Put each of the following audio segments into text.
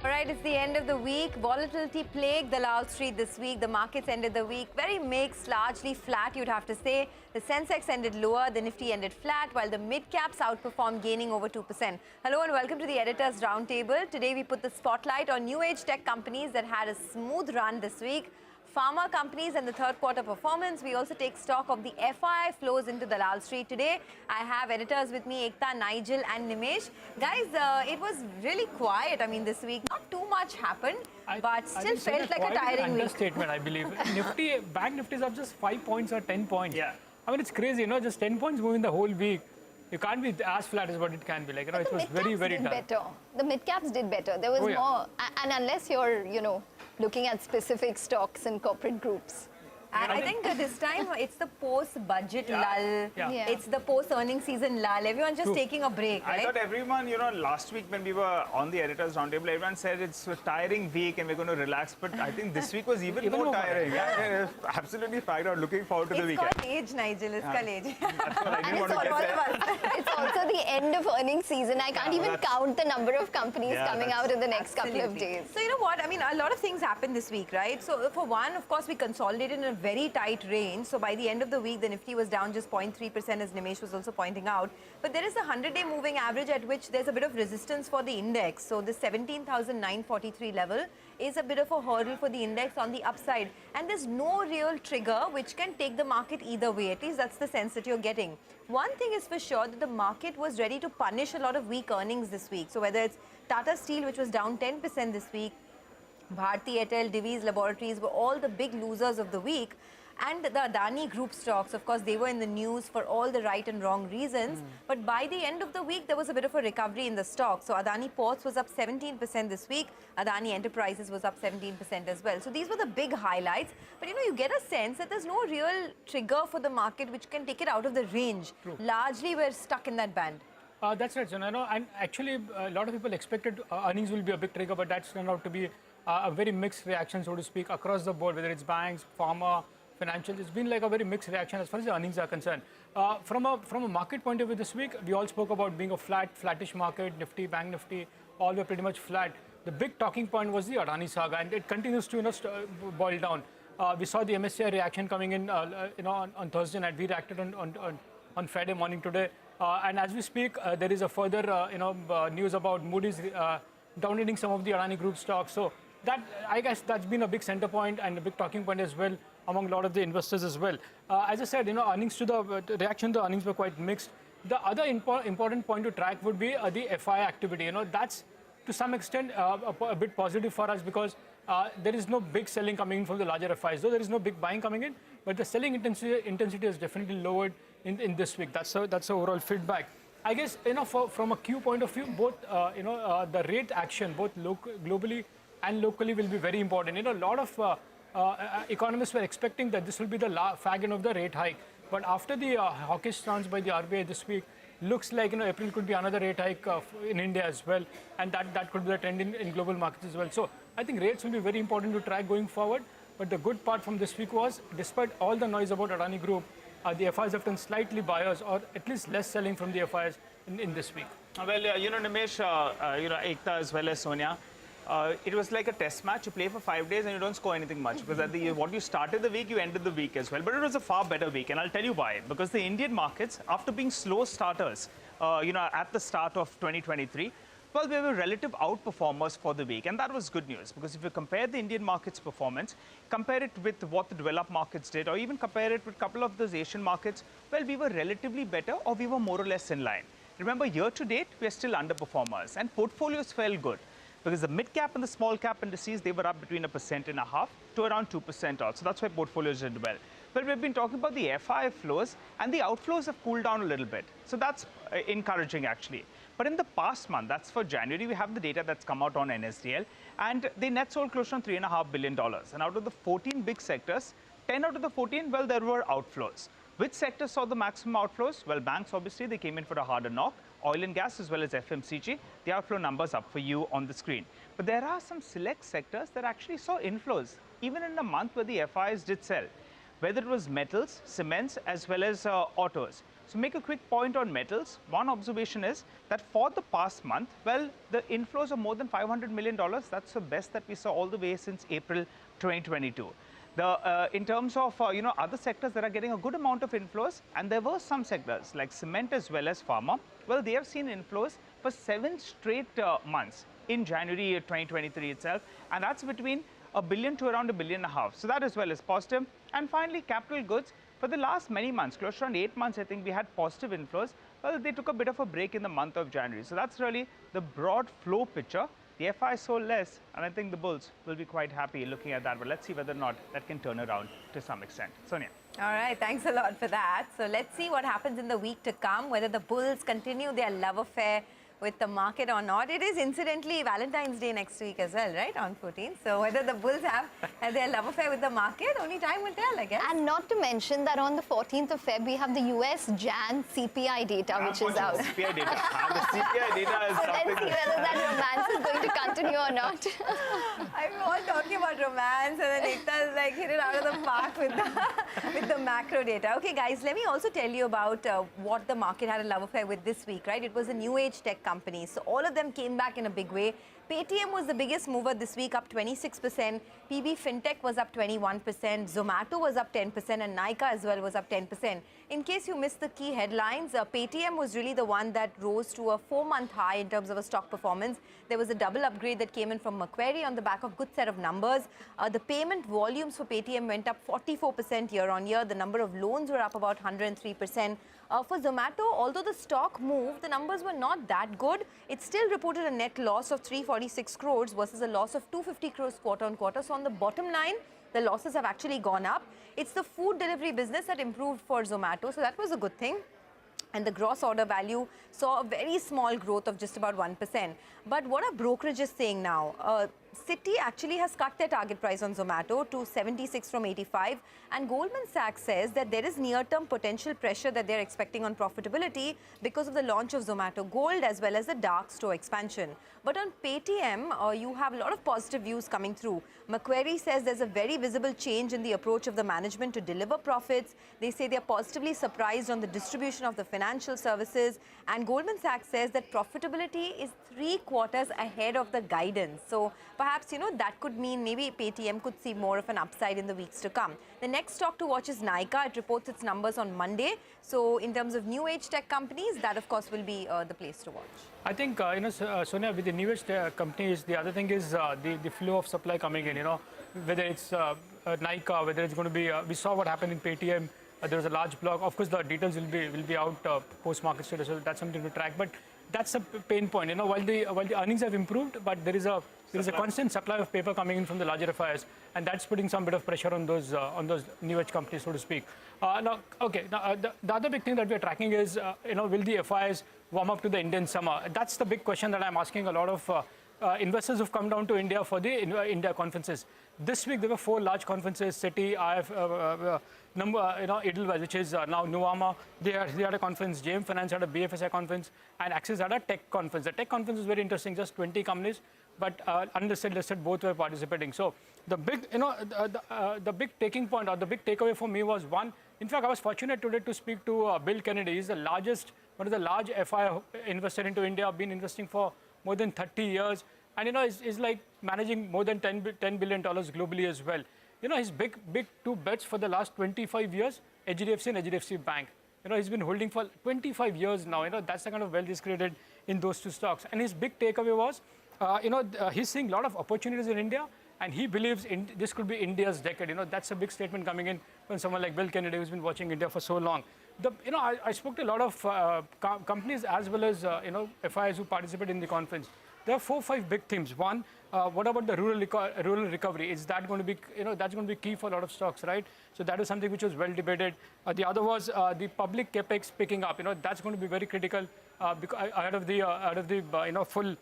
All right, it's the end of the week. Volatility plagued Dalal Street this week. The markets ended the week very mixed, largely flat, you'd have to say. The sensex ended lower, the nifty ended flat, while the mid-caps outperformed, gaining over 2%. Hello and welcome to the Editor's Roundtable. Today we put the spotlight on new age tech companies that had a smooth run this week. Pharma companies and the third quarter performance. We also take stock of the FII flows into Dalal Street. Today, I have editors with me, Ekta, Nigel and Nimesh. Guys, it was really quiet, this week. Not too much happened, but still felt like a tiring week. Understatement, I believe. Bank Nifty is up just 5 points or 10 points. Yeah. It's crazy, just 10 points moving the whole week. You can't be as flat as what it can be. It was very, very tough. Better. The mid-caps did better. There was more, and unless you're, looking at specific stocks and corporate groups. I think this time it's the post-budget lull. Yeah. It's the post-earning season lull. Everyone's just taking a break, right? I thought everyone, last week when we were on the Editors Roundtable, everyone said it's a tiring week and we're going to relax. But I think this week was even more tiring. Yeah, absolutely fagged out. Looking forward to the weekend. It's called age, Nigel. It's called age. That's what I didn't want to get there. It's also the end of earnings season. I can't even count the number of companies coming out in the next couple of days. So you know what? A lot of things happened this week, right? So for one, of course, we consolidated in a very tight range. So by the end of the week, the Nifty was down just 0.3%, as Nimesh was also pointing out. But there is a 100-day moving average at which there's a bit of resistance for the index. So the 17,943 level is a bit of a hurdle for the index on the upside. And there's no real trigger which can take the market either way. At least that's the sense that you're getting. One thing is for sure that the market was ready to punish a lot of weak earnings this week. So whether it's Tata Steel, which was down 10% this week, Bharti Airtel, Divi's Laboratories were all the big losers of the week. And the Adani Group stocks, of course, they were in the news for all the right and wrong reasons. But by the end of the week, there was a bit of a recovery in the stock. So Adani Ports was up 17% this week. Adani Enterprises was up 17% as well. So these were the big highlights. But, you get a sense that there's no real trigger for the market which can take it out of the range. True. Largely, we're stuck in that band. That's right, Jana. And actually, a lot of people expected earnings will be a big trigger, but that's turned out to be a very mixed reaction, so to speak, across the board, whether it's banks, pharma, financials. It's been like a very mixed reaction as far as the earnings are concerned. From a market point of view this week, we all spoke about being a flattish market, Nifty, Bank Nifty, all were pretty much flat. The big talking point was the Adani saga, and it continues to boil down. We saw the MSCI reaction coming in on Thursday night. We reacted on Friday morning today. And as we speak, there is a further news about Moody's downgrading some of the Adani Group stocks. So that, I guess, that's been a big center point and a big talking point as well among a lot of the investors as well. As I said, earnings to the reaction to earnings were quite mixed. The other important point to track would be the FI activity. That's to some extent a bit positive for us because there is no big selling coming in from the larger FIs. Though there is no big buying coming in, but the selling intensity has definitely lowered in this week. That's the overall feedback. I guess from a Q point of view, both the rate action, both globally and locally, will be very important. A lot of economists were expecting that this will be the fag end of the rate hike. But after the hawkish stance by the RBI this week, looks like April could be another rate hike in India as well. And that could be the trend in global markets as well. So I think rates will be very important to track going forward. But the good part from this week was, despite all the noise about Adani Group, the FIs have done slightly buyers or at least less selling from the FIs in this week. Well, Nimesh, Ekta as well as Sonia, it was like a test match. You play for 5 days and you don't score anything much because at what you started the week, you ended the week as well. But it was a far better week, and I'll tell you why. Because the Indian markets, after being slow starters, at the start of 2023, well, we were relative outperformers for the week, and that was good news because if you compare the Indian markets' performance, compare it with what the developed markets did, or even compare it with a couple of those Asian markets, well, we were relatively better or we were more or less in line. Remember, year to date, we are still underperformers, and portfolios felt good. Because the mid-cap and the small-cap indices, they were up between 1.5% to around 2% also. That's why portfolios did well. But we've been talking about the FI flows, and the outflows have cooled down a little bit. So that's encouraging, actually. But in the past month, that's for January, we have the data that's come out on NSDL, and they net sold close to $3.5 billion. And out of the 14 big sectors, 10 out of the 14, well, there were outflows. Which sectors saw the maximum outflows? Well, banks, obviously, they came in for a harder knock. Oil and gas as well as FMCG, the outflow numbers up for you on the screen. But there are some select sectors that actually saw inflows, even in a month where the FIs did sell. whether it was metals, cements, as well as autos. So make a quick point on metals. One observation is that for the past month, well, the inflows are more than $500 million. That's the best that we saw all the way since April 2022. In terms of other sectors that are getting a good amount of inflows, and there were some sectors like cement as well as pharma, well, they have seen inflows for 7 straight months in January 2023 itself, and that's between $1 billion to around $1.5 billion. So that as well is positive. And finally, capital goods. For the last many months, close to around 8 months, I think we had positive inflows. Well, they took a bit of a break in the month of January. So that's really the broad flow picture. The FI sold less, and I think the bulls will be quite happy looking at that. But let's see whether or not that can turn around to some extent. Sonia. All right, thanks a lot for that. So let's see what happens in the week to come, whether the bulls continue their love affair with the market or not. It is incidentally Valentine's Day next week as well, right, on 14th. So whether the bulls have their love affair with the market, only time will tell, I guess. And not to mention that on the 14th of Feb, we have the US Jan CPI data, which is out. CPI data. The CPI data is So something. let's see whether that romance is going to continue or not. I'm all talking about romance, and then Ekta is like hit it out of the park with the macro data. Okay, guys, let me also tell you about what the market had a love affair with this week, right? It was a new age tech companies. So all of them came back in a big way. Paytm was the biggest mover this week, up 26%. PB Fintech was up 21%. Zomato was up 10%, and Nykaa as well was up 10%. In case you missed the key headlines, Paytm was really the one that rose to a 4-month high in terms of a stock performance. There was a double upgrade that came in from Macquarie on the back of good set of numbers. The payment volumes for Paytm went up 44% year on year. The number of loans were up about 103%. For Zomato, although the stock moved, the numbers were not that good. It still reported a net loss of 346 crores versus a loss of 250 crores quarter on quarter. So on the bottom line, the losses have actually gone up. It's the food delivery business that improved for Zomato, so that was a good thing. And the gross order value saw a very small growth of just about 1%. But what are brokerages saying now? Citi actually has cut their target price on Zomato to 76 from 85, and Goldman Sachs says that there is near-term potential pressure that they're expecting on profitability because of the launch of Zomato Gold as well as the dark store expansion. But on Paytm, you have a lot of positive views coming through. Macquarie says there's a very visible change in the approach of the management to deliver profits. They say they're positively surprised on the distribution of the financial services, and Goldman Sachs says that profitability is 3 quarters ahead of the guidance. So perhaps, that could mean maybe Paytm could see more of an upside in the weeks to come. The next stock to watch is Nykaa. It reports its numbers on Monday. So in terms of new age tech companies, that of course will be the place to watch. I think, Sonia, with the new age companies, the other thing is the flow of supply coming in, whether it's Nykaa, whether it's going to be, we saw what happened in Paytm. There was a large block. Of course, the details will be out post-market status, so that's something to track. But that's a pain point. While the earnings have improved, but there is a constant supply of paper coming in from the larger FIs, and that's putting some bit of pressure on those new age companies, so to speak. The other big thing that we're tracking is, will the FIs warm up to the Indian summer? That's the big question that I'm asking a lot of investors who've come down to India for the India conferences. This week there were 4 large conferences: Citi, Edelweiss, which is now Nuvama. They had a conference. JM Finance had a BFSI conference, and Axis had a tech conference. The tech conference was very interesting. Just 20 companies, but unlisted, listed, both were participating. So the big, the big taking point or the big takeaway for me was one. In fact, I was fortunate today to speak to Bill Kennedy. He's the largest, one of the large FI investor into India. Been investing for more than 30 years. And, is like managing more than $10 billion globally as well. His big 2 bets for the last 25 years, HDFC and HDFC Bank. He's been holding for 25 years now. That's the kind of wealth he's created in those 2 stocks. And his big takeaway was, he's seeing a lot of opportunities in India, and he believes this could be India's decade. That's a big statement coming in from someone like Bill Kennedy, who's been watching India for so long. I spoke to a lot of companies as well as, FIs who participate in the conference. There are 4 or 5 big themes. One, what about the rural recovery? Is that going to be, that's going to be key for a lot of stocks, right? So that is something which was well debated. The other was the public capex picking up. That's going to be very critical ahead of the full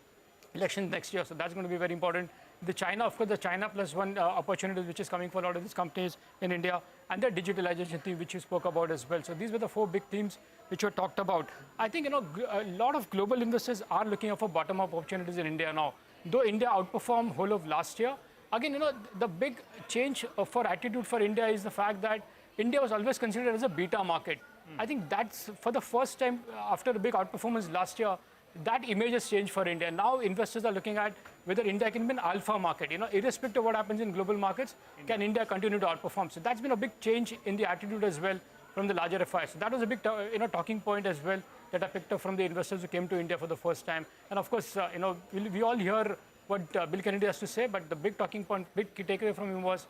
election next year. So that's going to be very important. The China, of course, the China plus one opportunities which is coming for a lot of these companies in India, and the digitalization theme which you spoke about as well. So these were the 4 big themes which were talked about. I think, a lot of global investors are looking out for bottom-up opportunities in India now. Though India outperformed whole of last year, again, the big change for attitude for India is the fact that India was always considered as a beta market. I think that's for the first time after a big outperformance last year, that image has changed for India. Now investors are looking at whether India can be an alpha market. Irrespective of what happens in global markets, can India continue to outperform? So that's been a big change in the attitude as well from the larger FIs. So that was a big talking point as well that I picked up from the investors who came to India for the first time. And of course, we all hear what Bill Kennedy has to say, but the big talking point, big key takeaway from him was,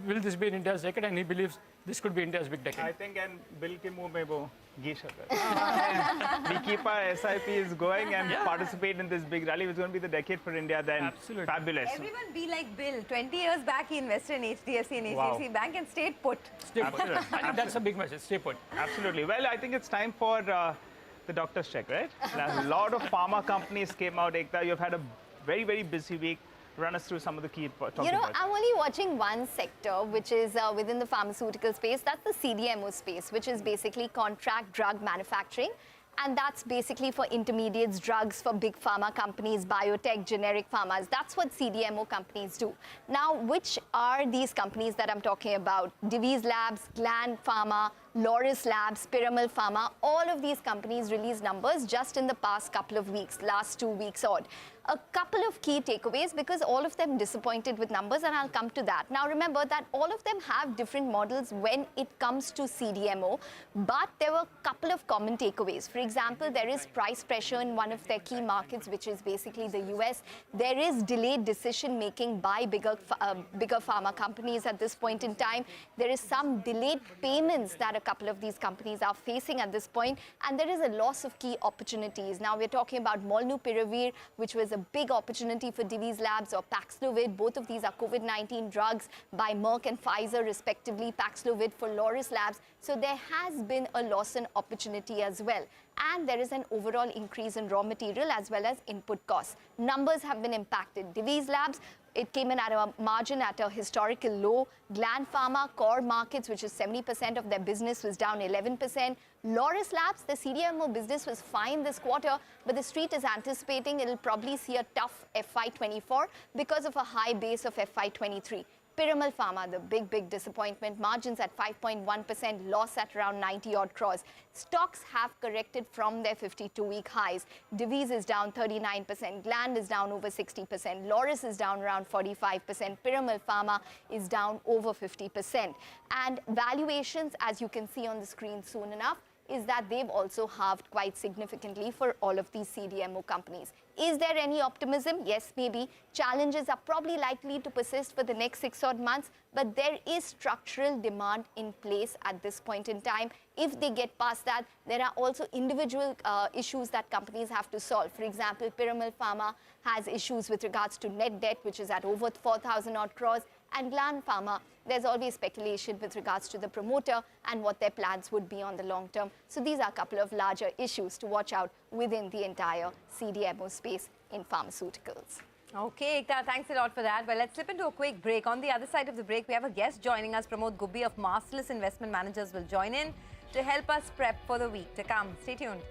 will this be in India's decade? And he believes this could be India's big decade. I think, and Bill ke muh mein wo ghee shakar. We keep our SIPs going and participate in this big rally. It's going to be the decade for India then. Absolutely. Fabulous. Everyone be like Bill. 20 years back, he invested in HDFC and HDFC Bank and stayed put. Stay put. I think that's a big message. Stay put. Absolutely. Well, I think it's time for the doctor's check, right? A lot of pharma companies came out, Ekta. You've had a very, very busy week. Run us through some of the key talking points. I'm only watching one sector, which is within the pharmaceutical space. That's the CDMO space, which is basically contract drug manufacturing. And that's basically for intermediates, drugs for big pharma companies, biotech, generic pharmas. That's what CDMO companies do. Now, which are these companies that I'm talking about? Divi's Labs, Gland Pharma, Loris Labs, Piramal Pharma, all of these companies released numbers just in the past couple of weeks, last 2 weeks odd. A couple of key takeaways because all of them disappointed with numbers, and I'll come to that. Now remember that all of them have different models when it comes to CDMO, but there were a couple of common takeaways. For example, there is price pressure in one of their key markets, which is basically the US. There is delayed decision making by bigger pharma companies at this point in time. There is some delayed payments that a couple of these companies are facing at this point, and there is a loss of key opportunities. Now we're talking about Molnupiravir, which was a big opportunity for Divi's Labs, or Paxlovid. Both of these are COVID-19 drugs by Merck and Pfizer respectively. Paxlovid for Loris Labs. So there has been a loss in opportunity as well. And there is an overall increase in raw material as well as input costs. Numbers have been impacted. Divi's Labs, it came in at a margin at a historical low. Gland Pharma, core markets, which is 70% of their business, was down 11%. Loris Labs, the CDMO business was fine this quarter, but the street is anticipating it'll probably see a tough FY24 because of a high base of FY23. Piramal Pharma, the big disappointment. Margins at 5.1%, loss at around 90 odd crores. Stocks have corrected from their 52-week highs. Divi's is down 39%, Gland is down over 60%, Loris is down around 45%, Piramal Pharma is down over 50%. And valuations, as you can see on the screen soon enough, is that they've also halved quite significantly for all of these CDMO companies. Is there any optimism? Yes, maybe. Challenges are probably likely to persist for the next 6 odd months, but there is structural demand in place at this point in time. If they get past that, there are also individual issues that companies have to solve. For example, Piramal Pharma has issues with regards to net debt, which is at over 4,000 odd crores. And Gland Pharma, there's always speculation with regards to the promoter and what their plans would be on the long term. So these are a couple of larger issues to watch out within the entire CDMO space in pharmaceuticals. Okay, Ekta, thanks a lot for that. Well, let's slip into a quick break. On the other side of the break, we have a guest joining us. Pramod Gubbi of Masterless Investment Managers will join in to help us prep for the week to come. Stay tuned.